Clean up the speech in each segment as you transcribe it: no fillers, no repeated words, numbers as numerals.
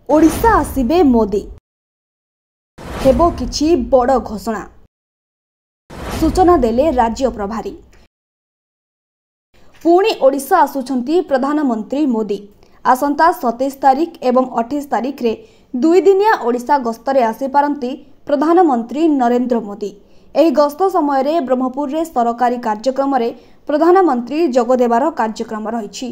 ओडिशा आसिबे मोदी हेबो किछि बड़ घोषणा सूचना देले राज्य प्रभारी। पुणी ओडिशा आसुछंती प्रधानमंत्री मोदी। आसंता 27 तारिख एवं 28 तारिख रे 2 दिनिया ओडिशा गस्तरे आसी पारंती प्रधानमंत्री नरेंद्र मोदी। एही गस्त समय रे ब्रह्मपुर रे सरकारी कार्यक्रम रे प्रधानमंत्री जोगदेवार कार्यक्रम रहिछि।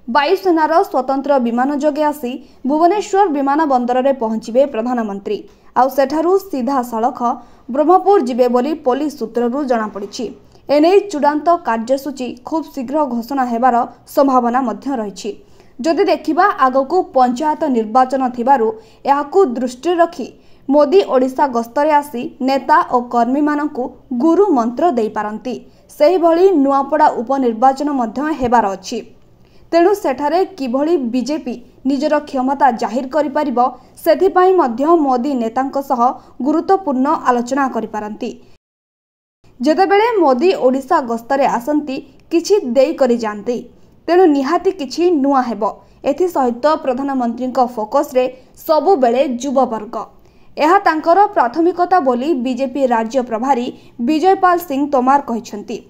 वायुसेनार स्वतंत्र विमान जोगे आसी भुवनेश्वर विमान बंदर रे पहुंचीबे प्रधानमंत्री। आउ सेठारु सीधा सड़क ब्रह्मपुर जिबे बोली पुलिस सूत्ररु जणा पड़िछि। एने चूड़ांत कार्यसूची खूब शीघ्र घोषणा हेबार संभावना मध्य रहिछि। जदि देखिबा आगकू पंचायत निर्वाचन थिबारु याकू दृष्टि रखी मोदी ओडिशा गस्तरे आसी नेता और कर्मी मानकू गुरु मंत्र देई पारंती। सेही भली नुआपड़ा उपनिर्वाचन मध्य हेबार अछि। तेणु सेठारे किभली बीजेपी निजर क्षमता जाहिर करि परिबो सेथिपाई मध्य मोदी नेतांक सह गुरुत्वपूर्ण आलोचना करि पारंती। जेतेबेले मोदी ओडिशा गस्तरे आसंती किछि देई करि जानती, तेणु निहाती किछि नुआ हेबो। एथि सहित प्रधानमंत्री फोकस रे सबु बेले युववर्ग। यह तांकर प्राथमिकता बोली बीजेपी राज्य प्रभारी विजयपाल सिंह तोमार कहिसंती।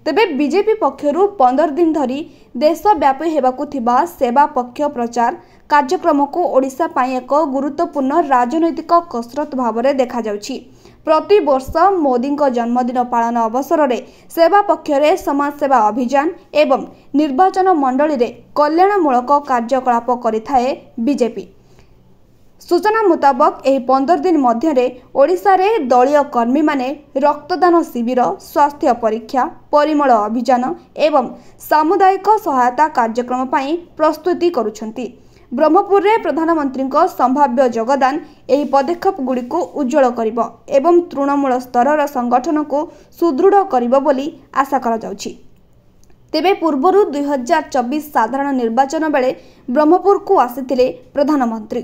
तेबे बीजेपी पक्षरु 15 दिन धरी देशव्यापी हेबाकू थिबा सेवा पक्ष प्रचार कार्यक्रम को ओडिशा पाई एक गुरुत्वपूर्ण राजनैतिक कसरत भावरे देखा जाउछि। प्रति वर्ष मोदी जन्मदिन पालन अवसर रे सेवा पक्षरे समाज सेवा अभियान एवं निर्वाचन मंडली रे कल्याणमूलक कार्यकलाप करिथाए बीजेपी। सूचना मुताबक एही 15 दिन मध्यरे ओडिशा रे दलीय कर्मी माने रक्तदान शिविर, स्वास्थ्य परीक्षा, परिमल अभियान एवं सामुदायिक सहायता कार्यक्रम पाई प्रस्तुति करुछंती। ब्रह्मपुर रे प्रधानमंत्री संभाव्य योगदान एही पदक्षेप गुडी को उज्जवल करिबो एवं तृणमूल स्तर संगठन को सुदृढ़ करिबो बोली आशा करा जाउछि। तेबे पूर्वरु 2024 साधारण निर्वाचन बेले ब्रह्मपुर को आसिथिले प्रधानमंत्री।